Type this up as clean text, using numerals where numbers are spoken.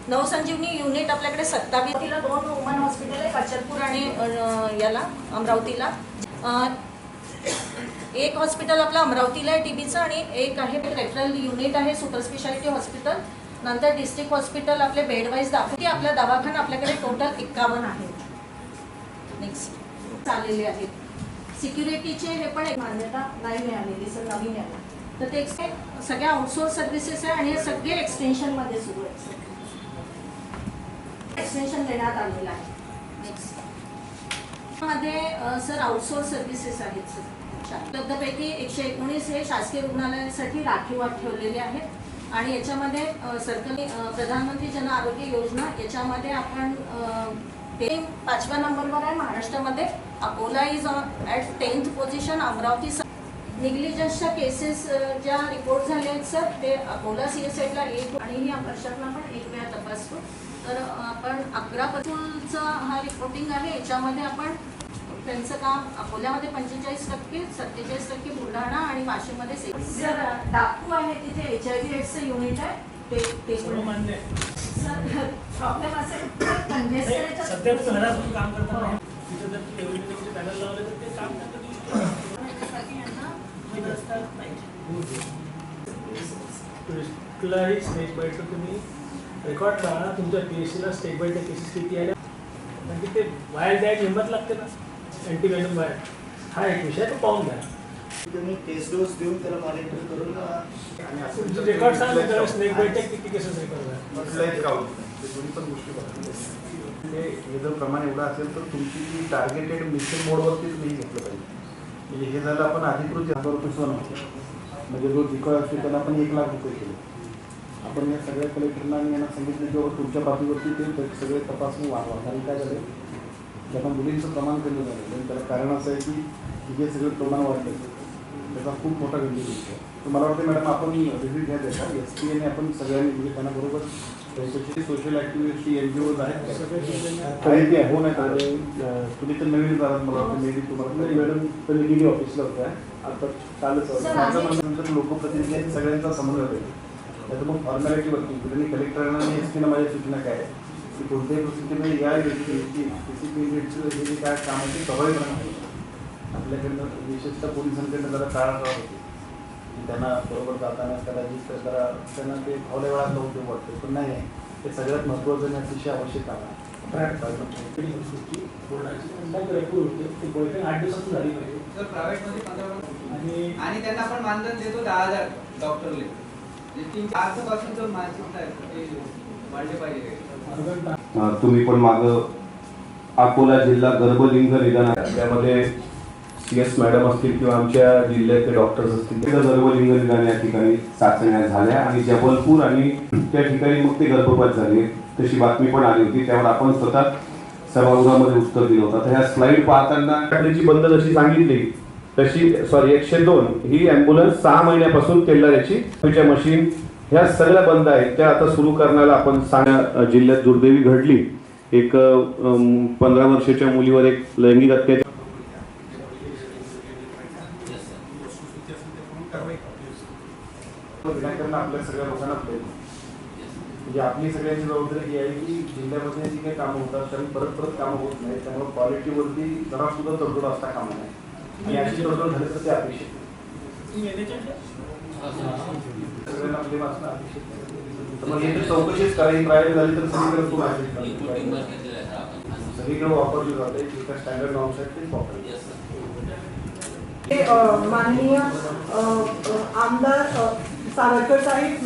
नवसंजीवनी unit आपल्याकडे 27 तिला 2 woman hospital आहे अचलपूर आणि याला अमरावतीला. एक हॉस्पिटल आपलं अमरावतीला आहे टीबीचं आणि एक आहे रेफरल युनिट आहे सुपर स्पेशालिटी हॉस्पिटल. नंतर डिस्ट्रिक्ट हॉस्पिटल आपले बेड वाईज दाखवते. आपला दवाखाना आपल्याकडे टोटल 51 आहे. नेक्स्ट चाललेले आहेत. सिक्युरिटीचे हे पण एक मान्यता नाही मिळालेली सर, नवीन आहे. तर ते सगळ्या आउटसोर्स सर्व्हिसेस आहे आणि हे सगळे एक्सटेन्शनमध्ये सुरू आहेत. एक्सटेन्शन देण्यात आलेलं आहे. नेक्स्ट मध्ये सर आउटसोर्स सर्व्हिसेस आहेत सर. उपलब्धपैकी 119 हे शासकीय रुग्णालयासाठी राखीव ठेवलेले आहेत आणि याच्यामध्ये सरकारी प्रधानमंत्री जन आरोग्य योजना याच्यामध्ये आपण 5व्या नंबरवर आहे महाराष्ट्रामध्ये. Akola is at 10th position. Amravati निग्लिजन्सच्या केसेस ज्या रिपोर्ट झाले आहेत सर ते अकोला CSIला 1 आणि ही वर्षातला पण 1 वेळा तपासतो. तर आपण 11 पासूनचा हा रिपोर्टिंग आहे. याच्यामध्ये आपण त्यांचं काम अकोल्यामध्ये 45%, 47% बुलढाणा आणि वाशीमध्ये सर डाकू आहे तिथे HIV एड्सचं युनिट आहे. ते सर प्रॉब्लेम असेल तर कंजेस्टेडच्या सध्या घरातून काम करताना तिथे जर टेलिव्हिजनचे पॅनल लावले तर ते काम करतात. कुठलाही स्टेज बाय तुम्ही रेकॉर्ड करा तुमच्या PSCला स्टेज बाय केसेस किती आल्या. म्हणजे ते बाहेर जायची हिंमत लागते ना. अँटीवेनम बाहेर हा एक विषय तो पाहून घ्या. तुम्ही टेस्ट डोस देऊन त्याला मॉनिटर करून आणि असं रेकॉर्ड सांगितलं तर स्नेक बाईटचे किती केसेस रेकॉर्ड झाले. दोन्ही पण गोष्टी बघा. हे जर प्रमाण एवढं असेल तर तुमची जी टार्गेटेड मिशन मोडवरतीच नाही घेतलं पाहिजे. म्हणजे हे झालं आपण अधिकृत 1000 रुपये सोनं म्हणजे जो जिकळ असतो त्यांना आपण 1 लाख रुपये केले. आपण या सगळ्या कलेक्टरना आणि यांना सांगितलं की बाबा तुमच्या बाजूवरती ते सगळे तपासणी वाढवा. कारण काय झालं ज्यांना मुलींचं प्रमाण कमी झालं आणि त्याला कारण असं आहे की जे सगळं प्रमाण वाढलं त्याचा खूप मोठा गंभीर विषय. तर मला वाटतं मॅडम आपण रिव्ह्यू घ्या त्याचा. SPAने आपण सगळ्यांनी म्हणजे त्यांना बरोबर सोशल ॲक्टिव्हिस्ट NGOज आहेत काही हो नाही. तुम्ही तर नवीन झालात मला वाटतं मे बी तुम्हाला मॅडम तर निधी ऑफिसला होत्या आता कालच. माझं म्हणण्यानंतर लोकप्रतिनिधी सगळ्यांचा समन्वय होईल. त्याचं मग फॉर्मॅलिटीवरती त्यांनी कलेक्टरांना आणि SPना माझ्या सूचना काय आहे की कोणत्याही परिस्थितीमध्ये या व्यक्तीची PCP युनिटचं हे जे काय कामाची सवय नाही आपल्याकडनं विशेषतः पोलिसांकडनं जरा टाळाटाळ होते की त्यांना बरोबर जाताना त्याला रजिस्टर करा त्यांना ते फावल्या वेळात उपयोग वाटतो. पण नाही आहे ते सगळ्यात महत्त्वाचं आणि अतिशय आवश्यक काम आहे. 8 दिवसातून झाली पाहिजे. सर प्रायव्हेटमध्ये 15 आणि त्यांना आपण मानधन देतो 10,000 डॉक्टरले. 3-4 पासून मानसिकता आहे ते वाढले पाहिजे. तुम्ही पण मागं अकोला जिल्हा गर्भलिंग निदान त्यामध्ये CS मॅडम असतील किंवा आमच्या जिल्ह्यातले डॉक्टर्स असतील त्या गर्भलिंग निदान या ठिकाणी चाचण्या झाल्या आणि जबलपूर आणि त्या ठिकाणी मग ते गर्भपात झाले तशी बातमी पण आली होती. त्यावर आपण स्वतः सभागृहामध्ये उत्तर दिलं होतं. तर ह्या स्लाइड पाहताना जी बंद जशी सांगितली तशी 102 ही ॲम्ब्युलन्स 6 महिन्यापासून तेलाऱ्याची मशीन ह्या सगळ्या बंद आहेत. त्या आता सुरू करण्याला आपण जिल्ह्यात दुर्दैवी घडली. एक 15 वर्षाच्या मुलीवर एक लैंगिक अत्याचार आपल्या सगळ्या लोकांना म्हणजे आपली सगळ्यांची जबाबदारी ही आहे की जिल्ह्यामध्ये जी काही कामं होतात त्यांनी परत कामं होत नाही. त्यामुळे क्वालिटीवरती जरा सुद्धा तडजोड असता कामा नाही आणि याची तडजोड झाली तर ते अपेक्षित सगळ्यांना आपले वाचणं अपेक्षित नाही. मग हे तर चौकशीच करायची प्रायव्हेट झाली तर सगळीकडे खूप सगळीकडे वापरली जाते. जे स्टँडर्ड नॉर्म्स आहेत तेच वापरले. माननीय आमदार सावरकर साहेब